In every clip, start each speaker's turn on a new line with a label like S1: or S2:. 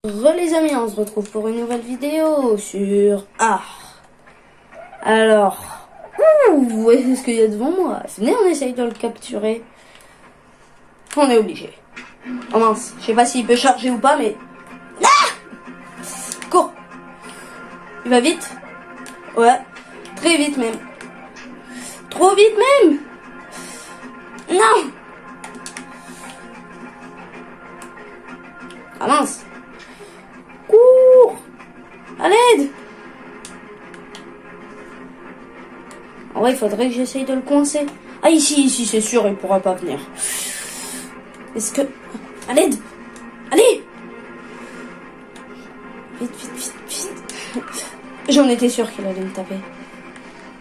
S1: Les amis, on se retrouve pour une nouvelle vidéo sur Alors, vous voyez ce qu'il y a devant moi. Venez, on essaye de le capturer. On est obligé. Oh mince, je sais pas s'il peut charger ou pas, mais... Cours. Il va vite. Ouais, très vite même. Trop vite même. Non. Ah mince. Cours. À l'aide. En vrai, il faudrait que j'essaye de le coincer. Ah, ici, c'est sûr, il pourra pas venir. Est-ce que... À l'aide. Allez. Vite. J'en étais sûr qu'il allait me taper.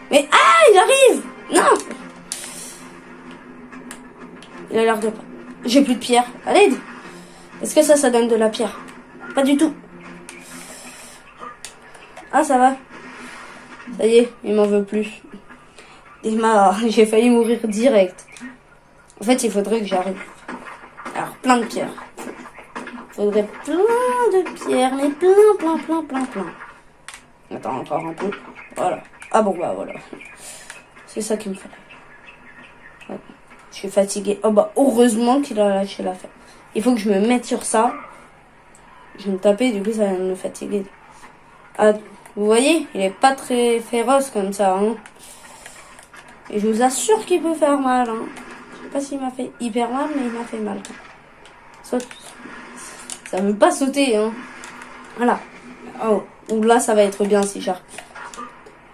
S1: Mais... Ah, il arrive. Non. Il a l'air de... J'ai plus de pierre. À l'aide. Est-ce que ça donne de la pierre? Pas du tout. Ah, ça va. Ça y est, il m'en veut plus. J'ai failli mourir direct. En fait, il faudrait que j'arrive. Alors, plein de pierres. Il faudrait plein de pierres, mais plein. Attends, encore un peu. Voilà. Ah bon, bah voilà. C'est ça qu'il me fallait. Ouais. Je suis fatiguée. Oh bah, heureusement qu'il a lâché l'affaire. Il faut que je me mette sur ça. Je vais me taper, du coup, ça va me fatiguer. Ah, vous voyez, il est pas très féroce comme ça, hein. Et je vous assure qu'il peut faire mal, hein. Je sais pas s'il m'a fait hyper mal, mais il m'a fait mal. Saute. Ça veut pas sauter, hein. Voilà. Oh, ou là, ça va être bien si j'arrive.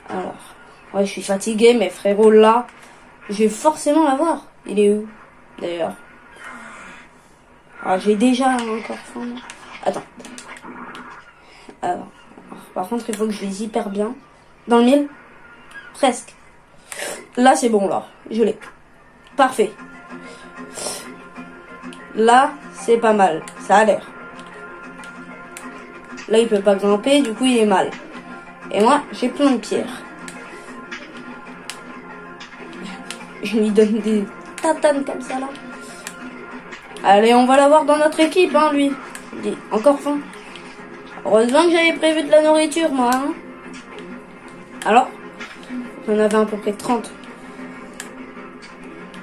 S1: Alors, ouais, je suis fatiguée, mais frérot, là, je vais forcément l'avoir. Il est où, d'ailleurs? Ah, j'ai déjà encore faim. Attends. Alors, par contre, il faut que je vise hyper bien. Dans le mille? Presque. Là, c'est bon, là. Je l'ai. Parfait. Là, c'est pas mal. Ça a l'air. Là, il peut pas grimper, du coup, il est mal. Et moi, j'ai plein de pierres. Je lui donne des tatanes comme ça, là. Allez, on va l'avoir dans notre équipe, hein, lui. Il est encore faim. Heureusement que j'avais prévu de la nourriture, moi, hein. Alors, j'en avais à peu près 30.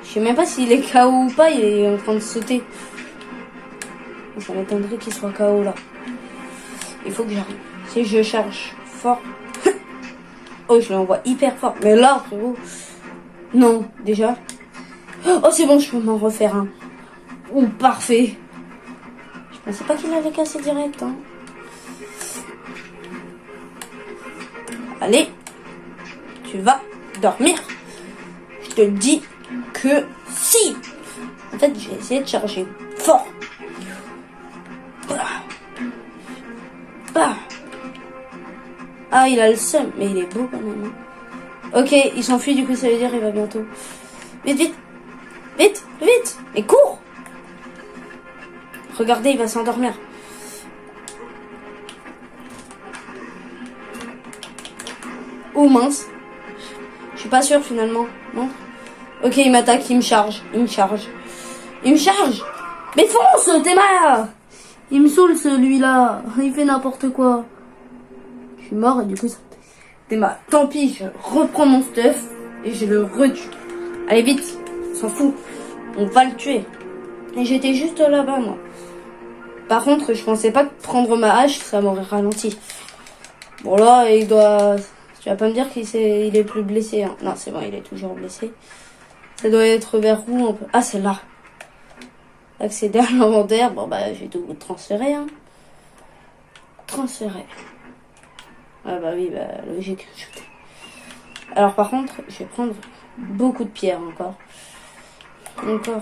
S1: Je sais même pas s'il est KO ou pas, il est en train de sauter. Ça m'étonnerait qu'il soit KO, là. Il faut que j'arrive. Si je charge fort... Oh, je l'envoie hyper fort. Mais là, frérot... Non, déjà. Oh, c'est bon, je peux m'en refaire un. Oh, parfait. Je pensais pas qu'il allait casser direct, hein. Allez, tu vas dormir. Je te dis que si. En fait, j'ai essayé de charger fort. Ah, il a le seum, mais il est beau quand même. Ok, il s'enfuit, du coup, ça veut dire qu'il va bientôt. Vite. Mais cours. Regardez, il va s'endormir. Oh mince. Je suis pas sûre finalement. Non. Ok, il m'attaque, il me charge. Mais fonce, t'es mal. Il me saoule celui-là. Il fait n'importe quoi. Je suis mort et du coup ça... T'es mal. Tant pis, je reprends mon stuff et je le retue. Allez vite, on s'en fout. On va le tuer. Et j'étais juste là-bas moi. Par contre, je pensais pas que prendre ma hache, ça m'aurait ralenti. Bon là, il doit... Tu vas pas me dire qu'il est plus blessé, hein. Non, c'est bon, il est toujours blessé. Ça doit être vers où on peut... Ah, c'est là. Accéder à l'inventaire. Bon, bah, je vais tout transférer, hein. Transférer. Ah bah oui, bah, logique. Alors, par contre, je vais prendre beaucoup de pierres encore.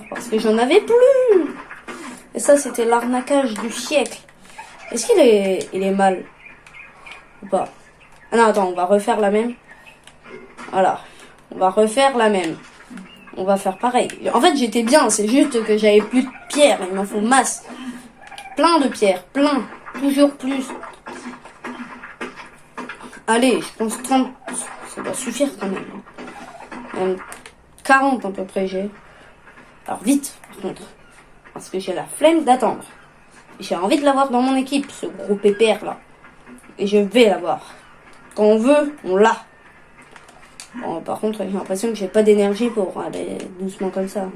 S1: Parce que j'en avais plus. Et ça, c'était l'arnaquage du siècle. Est-ce qu'il est mal ou pas? Ah non, attends, on va refaire la même. Voilà. On va refaire la même. On va faire pareil. En fait, j'étais bien, c'est juste que j'avais plus de pierres. Il m'en faut masse. Plein de pierres, plein. Toujours plus. Allez, je pense 30. Ça doit suffire quand même. Même 40 à peu près j'ai. Alors vite, par contre. Parce que j'ai la flemme d'attendre. J'ai envie de l'avoir dans mon équipe, ce gros pépère là. Et je vais l'avoir. Quand on veut, on l'a. Bon, par contre, j'ai l'impression que j'ai pas d'énergie pour aller doucement comme ça.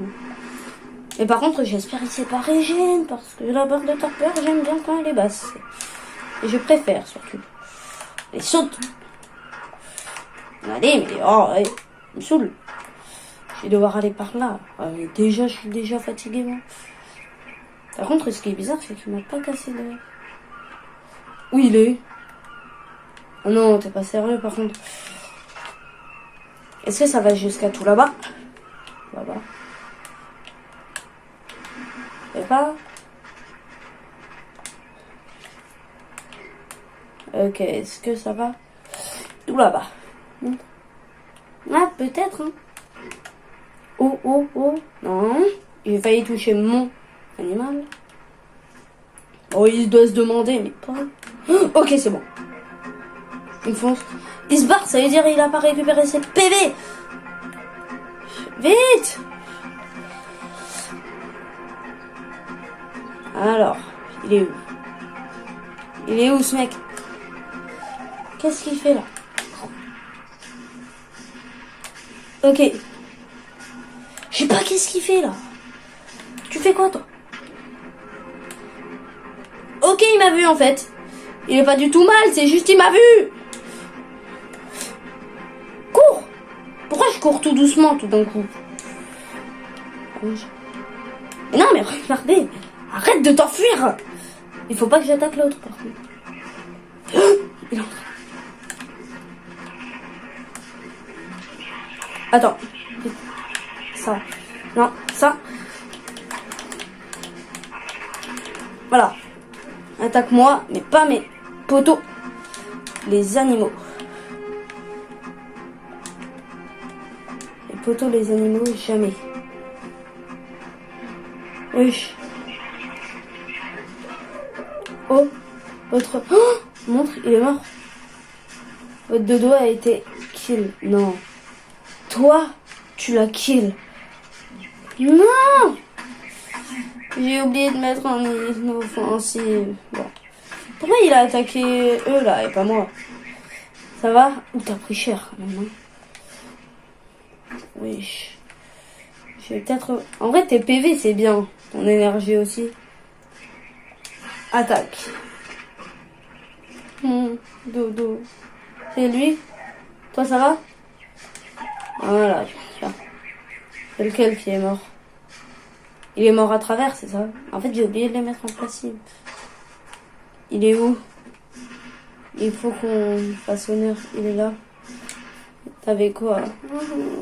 S1: Et par contre, j'espère qu'il s'est pas régène, parce que la barre de torpeur, j'aime bien quand elle est basse. Et je préfère surtout. Et saute. Allez, mais oh, ouais, il me saoule. Je vais devoir aller par là. Déjà, je suis déjà fatigué, moi. Par contre, ce qui est bizarre, c'est qu'il m'a pas cassé de... Où il est? Oh non, t'es pas sérieux, par contre. Est-ce que ça va jusqu'à tout là-bas? Là-bas. Et pas. Ok, est-ce que ça va tout là-bas? Ah, peut-être, hein. Oh, oh, oh. Non. J'ai failli toucher mon animal. Oh, il doit se demander, mais pas... Oh, ok, c'est bon. Il fonce. Il se barre, ça veut dire qu'il a pas récupéré ses PV. Vite. Alors, il est où? Il est où, ce mec? Qu'est-ce qu'il fait, là? Ok. Je sais pas qu'est-ce qu'il fait, là. Tu fais quoi, toi? Ok, il m'a vu, en fait. Il est pas du tout mal, c'est juste il m'a vu. Cours. Pourquoi je cours tout doucement, tout d'un coup? Mais non, mais regardez. Arrête de t'enfuir. Il faut pas que j'attaque l'autre, par contre. Il entre. Attends. Ça. Non, ça. Voilà. Attaque-moi, mais pas mes poteaux. Les animaux. Les poteaux, les animaux, jamais. Wesh. Oh. Votre... Oh, montre, il est mort. Votre dodo a été kill. Non. Toi, tu l'as kill. Non. J'ai oublié de mettre un offensive. Bon. Pourquoi il a attaqué eux là et pas moi? Ça va? Ou t'as pris cher quand même, hein? Oui. Je vais peut-être... En vrai, tes PV c'est bien. Ton énergie aussi. Attaque. Dodo. C'est lui? Toi ça va? Voilà. C'est lequel qui est mort? Il est mort à travers, c'est ça? En fait, j'ai oublié de les mettre en passive. Il est où? Il faut qu'on fasse honneur. Il est là. T'avais quoi?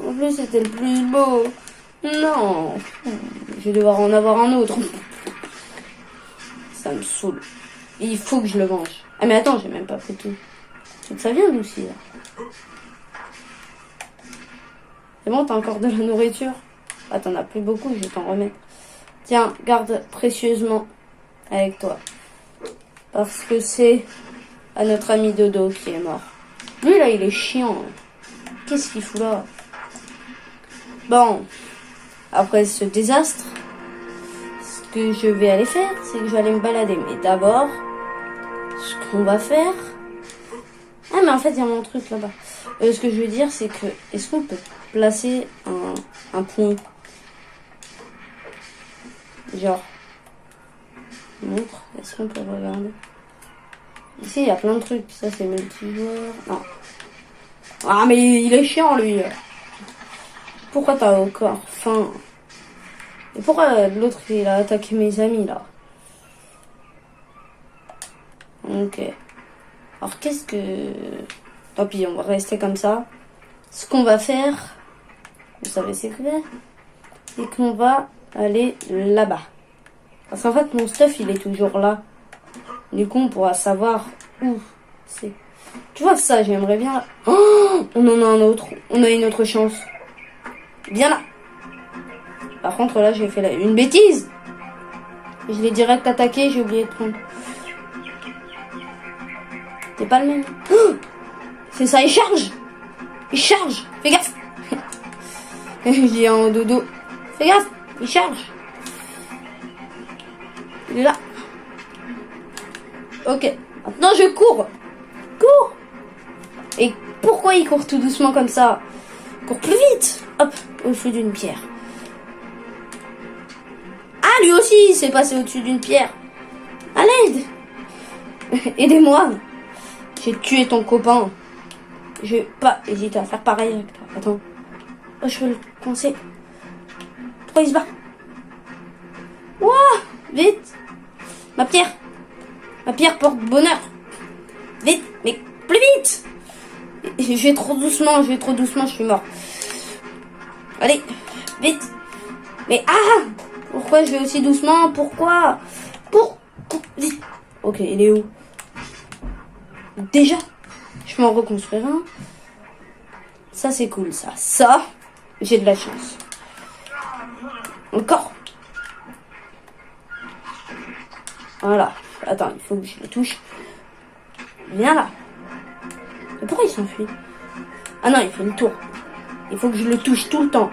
S1: En plus, c'était le plus beau. Non. Je vais devoir en avoir un autre. Ça me saoule. Il faut que je le mange. Ah mais attends, j'ai même pas pris tout. Ça vient d'où, là? C'est bon, t'as encore de la nourriture? Ah, t'en as plus beaucoup, je vais t'en remettre. Tiens, garde précieusement avec toi. Parce que c'est à notre ami Dodo qui est mort. Lui, là, il est chiant. Qu'est-ce qu'il fout là? Bon, après ce désastre, ce que je vais aller faire, c'est que je vais aller me balader. Mais d'abord, ce qu'on va faire... Ah, mais en fait, il y a mon truc là-bas. Ce que je veux dire, c'est que... Est-ce qu'on peut placer un point? Genre... Montre. Est-ce qu'on peut regarder? Ici, il y a plein de trucs. Ça, c'est multijoueur. Non. Ah, mais il est chiant, lui. Pourquoi t'as encore faim? Et pourquoi l'autre, il a attaqué mes amis, là? Ok. Alors, qu'est-ce que... Tant pis, on va rester comme ça. Ce qu'on va faire... Vous savez c'est quoi? C'est qu'on va aller là-bas. Parce qu'en fait, mon stuff, il est toujours là. Du coup, on pourra savoir où c'est. Tu vois ça, j'aimerais bien... Oh, on en a un autre. On a une autre chance. Viens là. Par contre, là, j'ai fait une bêtise. Je l'ai direct attaqué, j'ai oublié de prendre. C'est pas le même. Oh, c'est ça, il charge. Il charge. Fais gaffe. J'ai un dodo. Fais gaffe, il charge. Il est là. Ok. Maintenant, je cours. Cours. Et pourquoi il court tout doucement comme ça? Cours plus vite. Hop, au-dessus d'une pierre. Ah, lui aussi, il s'est passé au-dessus d'une pierre. À l'aide. Aidez-moi. J'ai tué ton copain. Je vais pas hésiter à faire pareil avec toi. Attends. Oh, je peux le coincer. Pourquoi il se bat? Ouah, vite. Ma pierre. Ma pierre porte bonheur. Vite, mais plus vite. Je vais trop doucement, je suis mort. Allez, vite. Mais ah, pourquoi je vais aussi doucement? Pourquoi? Vite. Ok, il est où? Déjà, je peux en reconstruire un. Ça, c'est cool, ça. Ça, j'ai de la chance. Encore. Voilà. Attends, il faut que je le touche. Viens là. Mais pourquoi il s'enfuit? Ah non, il fait le tour. Il faut que je le touche tout le temps.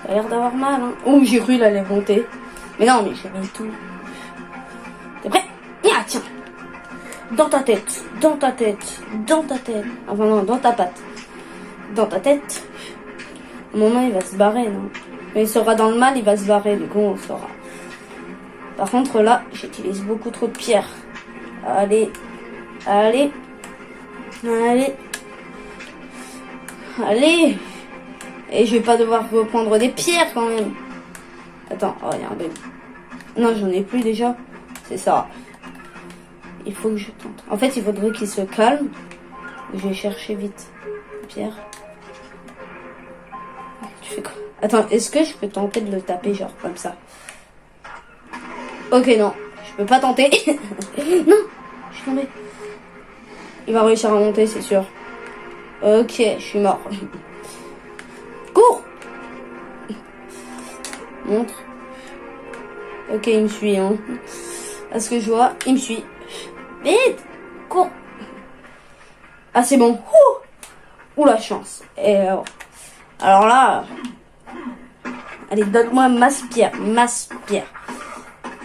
S1: Ça a l'air d'avoir mal, hein. Oh, j'ai cru il allait monter. Mais non, mais j'ai mis tout. T'es prêt? Ah, tiens. Dans ta tête, dans ta tête, dans ta tête. Enfin non, dans ta patte. Dans ta tête. À un moment, il va se barrer, non? Mais il sera dans le mal, il va se barrer. Du coup, on saura. Par contre, là, j'utilise beaucoup trop de pierres. Allez. Allez. Allez. Allez. Et je vais pas devoir reprendre des pierres quand même. Attends, oh, il y a un bébé. Non, j'en ai plus déjà. C'est ça. Il faut que je tente. En fait, il faudrait qu'il se calme. Je vais chercher vite. Pierre. Tu fais quoi? Attends, est-ce que je peux tenter de le taper genre comme ça? Ok, non. Je peux pas tenter. Non, je suis tombée. Il va réussir à monter, c'est sûr. Ok, je suis mort. Cours. Montre. Ok, il me suit, hein. À ce que je vois, il me suit. Vite. Cours. Ah, c'est bon. Ouh, la chance. Et alors là... Allez, donne-moi masse pierre.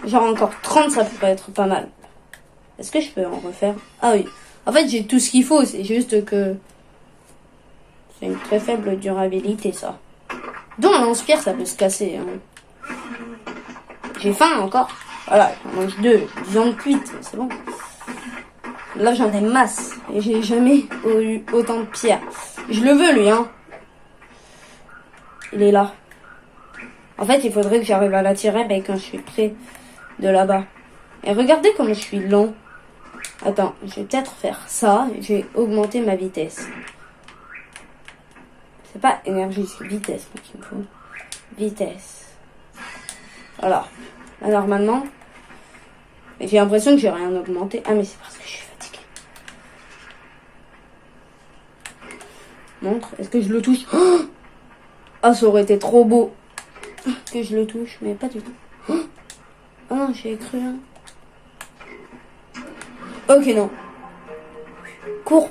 S1: Genre encore 30, ça pourrait être pas mal. Est-ce que je peux en refaire? Ah oui. En fait, j'ai tout ce qu'il faut. C'est juste que... C'est une très faible durabilité, ça. Donc, un lance-pierre, ça peut se casser. Hein. J'ai faim encore. Voilà, j'en mange 2. Viande cuite, c'est bon. Là, j'en ai masse. Et j'ai jamais eu autant de pierres. Je le veux, lui, hein. Il est là. En fait, il faudrait que j'arrive à l'attirer mais quand je suis près de là-bas. Et regardez comme je suis lent. Attends, je vais peut-être faire ça. Je vais augmenter ma vitesse. C'est pas énergie, c'est vitesse qu'il me faut. Vitesse. Voilà. Là, normalement, j'ai l'impression que j'ai rien augmenté. Ah, mais c'est parce que je suis fatiguée. Montre. Est-ce que je le touche? Oh, ah, ça aurait été trop beau que je le touche, mais pas du tout. Oh non, j'ai cru. Hein. Ok, non. Cours.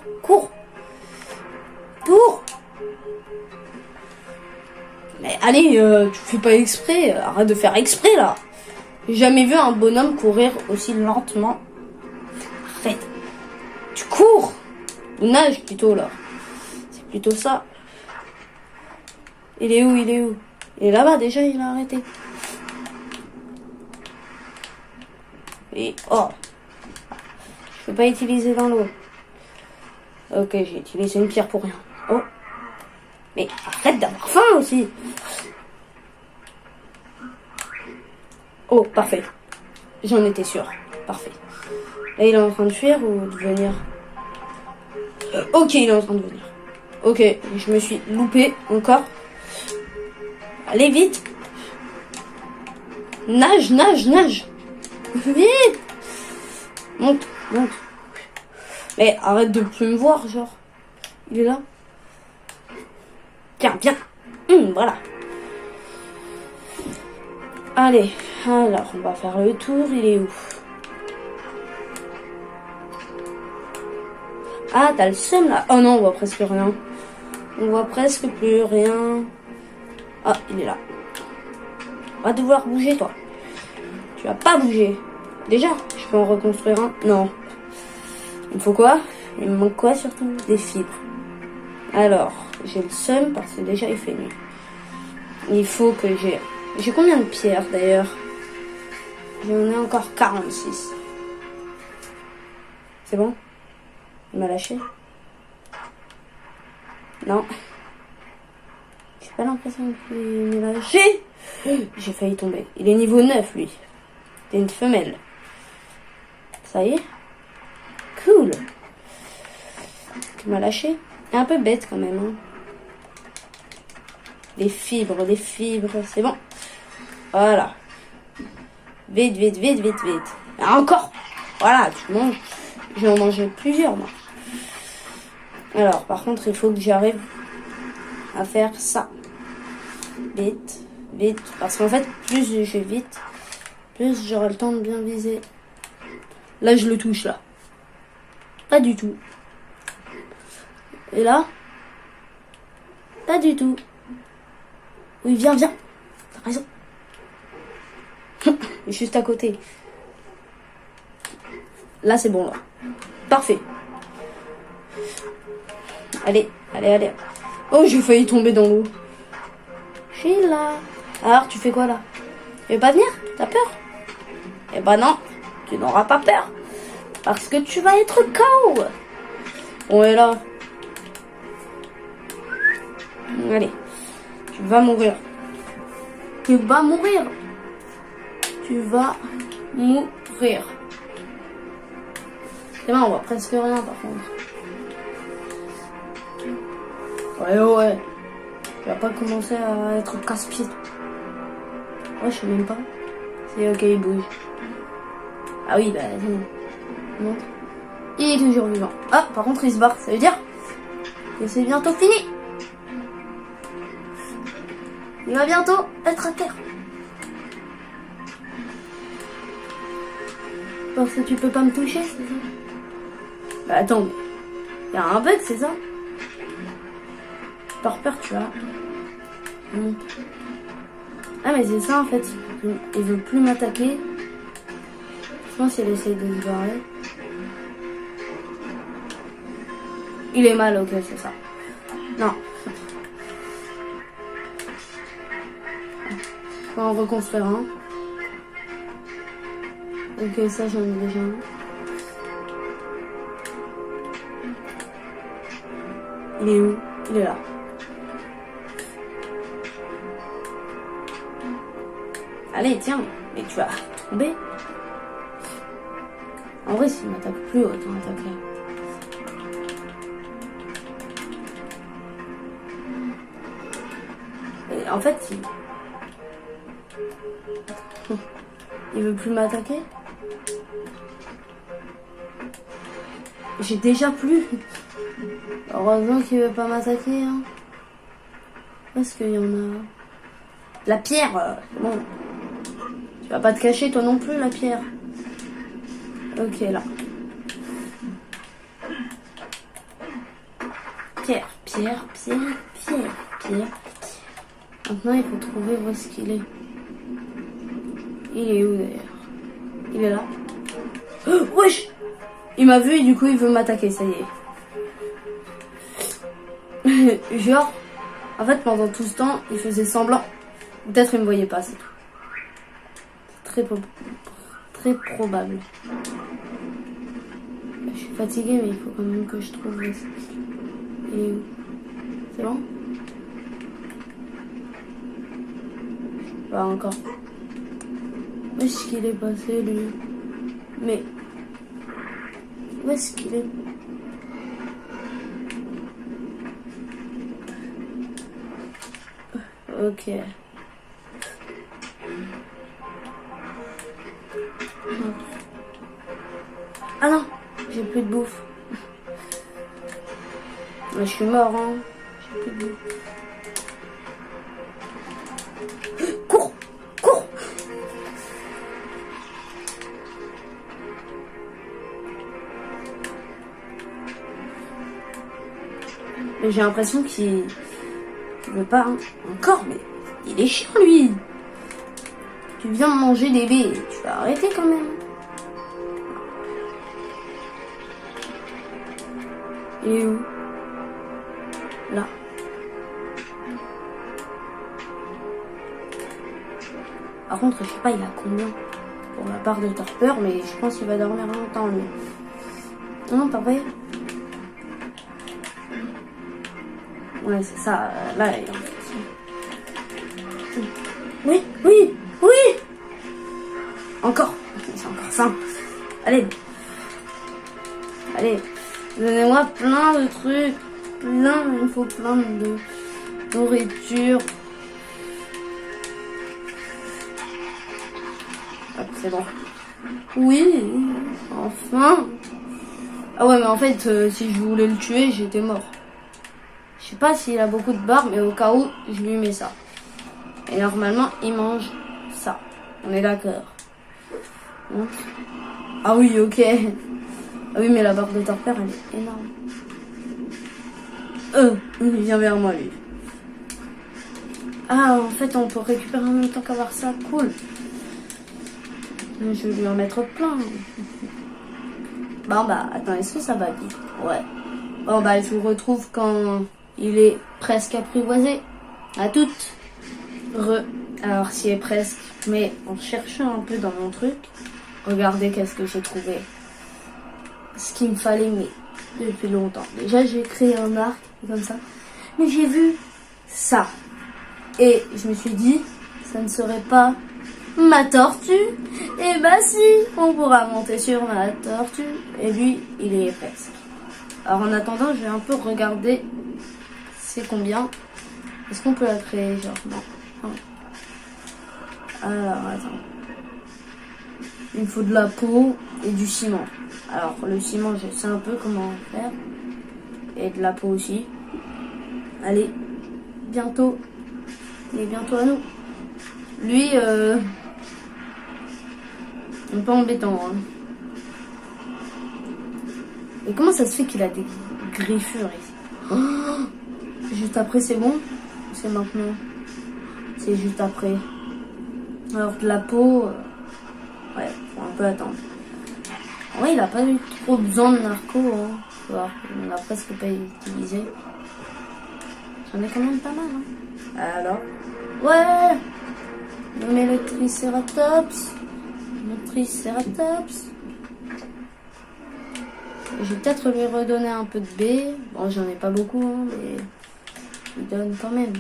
S1: Mais allez, tu fais pas exprès. Arrête de faire exprès, là. J'ai jamais vu un bonhomme courir aussi lentement. Arrête. Tu cours. Ou nage plutôt, là. C'est plutôt ça. Il est où? Il est là-bas, déjà, il a arrêté. Et, oh. Je peux pas utiliser dans l'eau. Ok, j'ai utilisé une pierre pour rien. Oh. Mais arrête d'avoir faim aussi. Oh, parfait. J'en étais sûr. Parfait. Et il est en train de fuir ou de venir? Ok, il est en train de venir. Ok, je me suis loupé encore. Allez, vite. Nage. Vite. Monte. Mais arrête de plus me voir, genre. Il est là. Tiens, viens. Voilà. Allez, alors on va faire le tour. Il est où? Ah, t'as le seum là? Oh non, on voit presque rien. On voit presque plus rien. Ah, il est là. On va devoir bouger, toi. Tu vas pas bouger. Déjà, je peux en reconstruire un. Non. Il me faut quoi? Il me manque quoi surtout? Des fibres. Alors, j'ai le seum parce que déjà il fait nuit. Il faut que j'ai... J'ai combien de pierres d'ailleurs? J'en ai encore 46. C'est bon? Il m'a lâché? Non. J'ai pas l'impression qu'il m'a lâché. J'ai failli tomber. Il est niveau 9 lui. C'est une femelle. Ça y est? Cool. Il m'a lâché. Un peu bête quand même. Hein. Les fibres, c'est bon. Voilà. Vite, vite, vite, vite, vite. Ah, encore. Voilà, tu manges. Je vais en manger plusieurs, moi. Alors, par contre, il faut que j'arrive à faire ça. Vite, vite. Parce qu'en fait, plus je vais vite, plus j'aurai le temps de bien viser. Là, je le touche, là. Pas du tout. Et là? Pas du tout. Oui, viens, viens. T'as raison. Juste à côté. Là, c'est bon, là. Parfait. Allez, allez, allez. Oh, j'ai failli tomber dans l'eau. Je suis là. Alors, tu fais quoi, là? Tu veux pas venir? T'as peur? Eh ben non, tu n'auras pas peur. Parce que tu vas être KO. On est là. Allez. Tu vas mourir. Tu vas mourir. Tu vas mourir. Et là, on voit presque rien par contre. Ouais, ouais. Tu vas pas commencer à être casse-pied. Ouais, je sais même pas. C'est ok, il bouge. Ah oui, bah, non. Il est toujours vivant. Ah, par contre, il se barre. Ça veut dire que c'est bientôt fini. Il va bientôt être à terre. Parce que tu peux pas me toucher, c'est ça? Bah attends, il y a un bug, c'est ça? Par peur, tu vois. Ah mais c'est ça en fait. Il veut plus m'attaquer. Je pense qu'il essaye de se barrer. Il est mal, ok, c'est ça. Non. On va en reconstruire un. Ok, ça j'en ai déjà un. Il est où? Il est là. Allez, tiens, mais tu vas tomber. En vrai, s'il m'attaque plus, autant attaquer. Et en fait, il veut plus m'attaquer. J'ai déjà plus. Heureusement qu'il veut pas m'attaquer. Hein. Parce qu'il y en a. La pierre, bon. Tu vas pas te cacher toi non plus, la pierre. Ok, là. Pierre, pierre, pierre, pierre, pierre. Maintenant, il faut trouver où est-ce qu'il est. Il est où d'ailleurs? Il est là. Oh, wesh! Il m'a vu et du coup, il veut m'attaquer, ça y est. Genre, en fait, pendant tout ce temps, il faisait semblant. Peut-être il me voyait pas, c'est tout. C'est très probable. Je suis fatiguée, mais il faut quand même que je trouve. Il est où? C'est bon? Pas encore. Où est-ce qu'il est passé, lui? Mais où est-ce qu'il est? Ok. Ah non, j'ai plus de bouffe. Mais je suis mort, hein. J'ai plus de bouffe. Cours! Cours! Mais j'ai l'impression qu'il veut pas, hein. Encore, mais il est chiant, lui. Tu viens de manger des baies. Tu vas arrêter quand même. Il est où? Là. Par contre, je sais pas, il a combien pour la part de torpeur, mais je pense qu'il va dormir longtemps, lui. Non, pas vrai? Ouais, c'est ça. Là, il est en fait. Oui, oui, oui! Encore. C'est encore ça. Allez. Allez. Donnez-moi plein de trucs. Il me faut plein de nourriture. Hop, c'est bon. Oui, enfin. Ah ouais, mais en fait, si je voulais le tuer, j'étais mort. Je sais pas s'il a beaucoup de barres, mais au cas où, je lui mets ça. Et normalement, il mange ça. On est d'accord. Ah oui, ok. Ah oui, mais la barre de torpeur, elle est énorme. Il vient vers moi, lui. Ah, en fait, on peut récupérer en même temps qu'avoir ça. Cool. Je vais lui en mettre plein. Bon, bah, attends, est-ce que ça va vite? Ouais. Bon, bah, je vous retrouve quand il est presque apprivoisé. À toutes. Alors, s'il est presque. Mais en cherchant un peu dans mon truc, regardez qu'est-ce que j'ai trouvé. Ce qu'il me fallait, mais depuis longtemps. Déjà, j'ai créé un arc comme ça. Mais j'ai vu ça. Et je me suis dit, ça ne serait pas ma tortue. Et bah si, on pourra monter sur ma tortue. Et lui, il est presque. Alors en attendant, je vais un peu regarder c'est combien. Est-ce qu'on peut la créer, genre non. Alors, attends. Il me faut de la peau et du ciment. Alors, le ciment, je sais un peu comment faire. Et de la peau aussi. Allez, bientôt. Il est bientôt à nous. Lui, un peu embêtant. Hein. Et comment ça se fait qu'il a des griffures ici? Oh, juste après, c'est bon? C'est maintenant. C'est juste après. Alors, de la peau... ouais, faut un peu attendre. En vrai, il a pas eu trop besoin de narco. Hein. Alors, on l'a presque pas utilisé. J'en ai quand même pas mal. Hein. Alors? Ouais! Nommer le Triceratops. Le Triceratops. Je vais peut-être lui redonner un peu de baies. Bon, j'en ai pas beaucoup, hein, mais je lui donne quand même.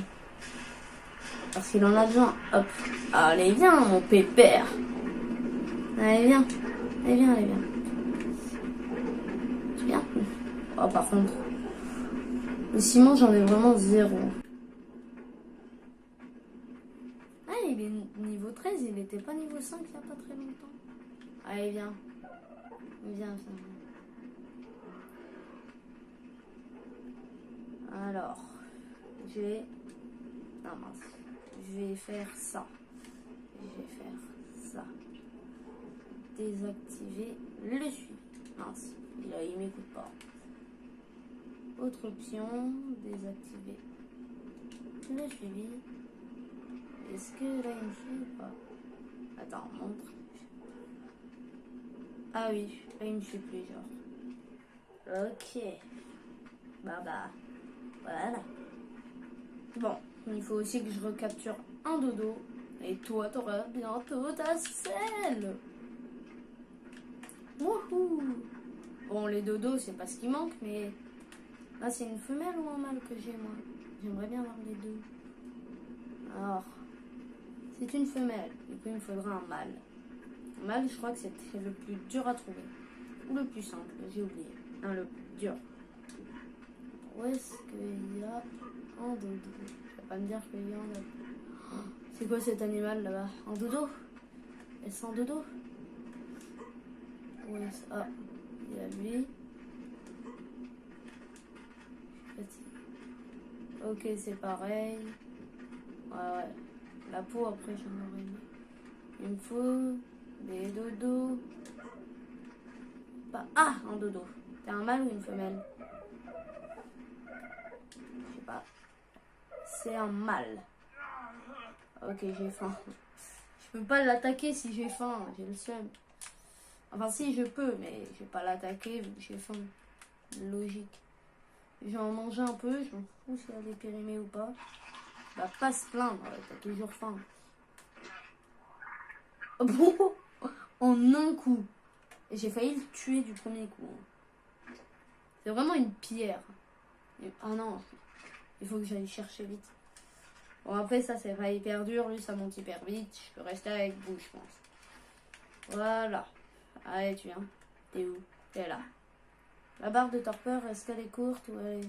S1: Parce qu'il en a besoin. Hop. Allez, viens, mon pépère. Allez, viens. Allez, viens, allez, viens. Tu viens? Oh, par contre, le ciment, j'en ai vraiment zéro. Ah, il est niveau 13, il était pas niveau 5 il y a pas très longtemps. Allez, viens. Viens. Alors, je vais... non, mince. Je vais faire ça. Désactiver le suivi. Mince, il m'écoute pas. Autre option, désactiver le suivi. Est-ce que là il me suit ou pas? Attends, montre. Ah oui, là il me suit plus genre. Ok. Bah. Voilà. Bon, il faut aussi que je recapture un dodo. Et toi, t'auras bientôt ta selle. Wouhou. Bon, les dodos, c'est pas ce qui manque, mais... là, c'est une femelle ou un mâle que j'ai, moi? J'aimerais bien avoir les deux. Alors, c'est une femelle. Du coup, il me faudra un mâle. Un mâle, je crois que c'est le plus dur à trouver. Ou le plus simple, j'ai oublié. Non, le plus dur. Où est-ce qu'il y a un dodo? Je vais pas me dire qu'il y en a. Oh, c'est quoi cet animal là-bas? Un dodo? Est-ce un dodo? Où est-ce... ah, il y a lui. Ok, c'est pareil. Ouais. La peau, après, j'en aurais mis. Il me faut des dodos. Ah, un dodo. T'es un mâle ou une femelle? Je sais pas. C'est un mâle. Ok, j'ai faim. Je peux pas l'attaquer si j'ai faim, j'ai le seum. Enfin si je peux, mais je vais pas l'attaquer vu que j'ai faim. Logique. Je vais en manger un peu, je m'en fous si elle est périmée ou pas. Bah pas se plaindre, t'as toujours faim. Bon, en un coup. Et j'ai failli le tuer du premier coup. C'est vraiment une pierre. Ah non, il faut que j'aille chercher vite. Bon après ça c'est pas hyper dur, lui ça monte hyper vite. Je peux rester avec vous je pense. Voilà. Allez tu viens. T'es où? T'es là. La barre de torpeur, est-ce qu'elle est courte ou elle est...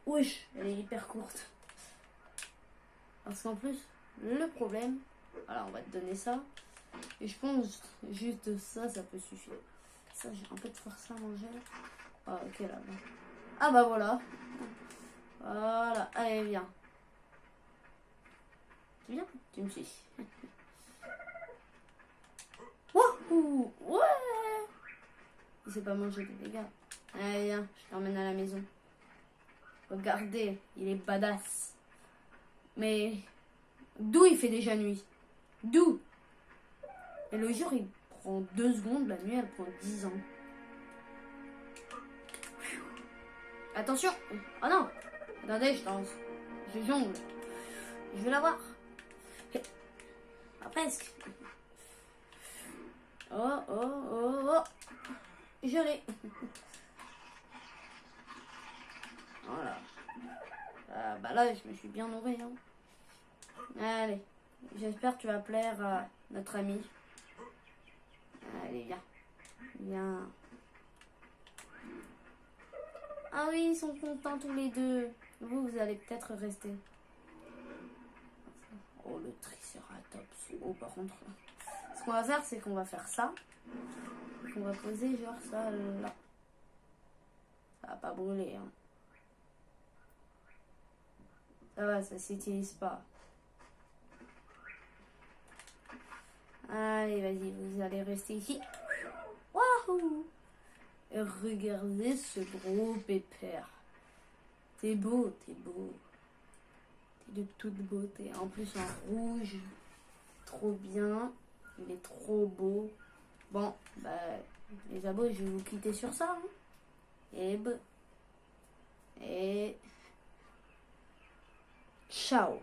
S1: Wesh, elle est hyper courte. Parce qu'en plus, le problème... Voilà, on va te donner ça. Et je pense juste ça, ça peut suffire. Ça, j'ai un peu de force à manger. Ah, ok, là. Ah bah voilà. Voilà, allez, viens. Tu viens? Tu me suis. Wouhou! Ouais! Il s'est pas mangé des dégâts. Allez, viens, je t'emmène à la maison. Regardez, il est badass. Mais d'où il fait déjà nuit? D'où? Et le jour, il prend 2 secondes, la nuit, elle prend 10 ans. Attention! Oh non! Attendez, je lance. Je jongle. Je vais l'avoir. Ah, presque. Oh, oh, oh, oh. Je l'ai. Voilà. Bah là, je me suis bien nourri. Hein. Allez. J'espère que tu vas plaire à notre ami. Allez, viens. Viens. Ah oui, ils sont contents tous les deux. Vous allez peut-être rester. Oh, le triceratops. Oh, par contre. Ce qu'on va faire, c'est qu'on va faire ça. On va poser genre ça là. Ça va pas brûler. Hein. Ça va, ça s'utilise pas. Allez, vas-y, vous allez rester ici. Wouhou! Et regardez ce gros pépère. T'es beau, t'es beau. T'es de toute beauté. En plus, en rouge. Trop bien. Il est trop beau. Bon, bah, les abos, je vais vous quitter sur ça. Hein. Et ciao.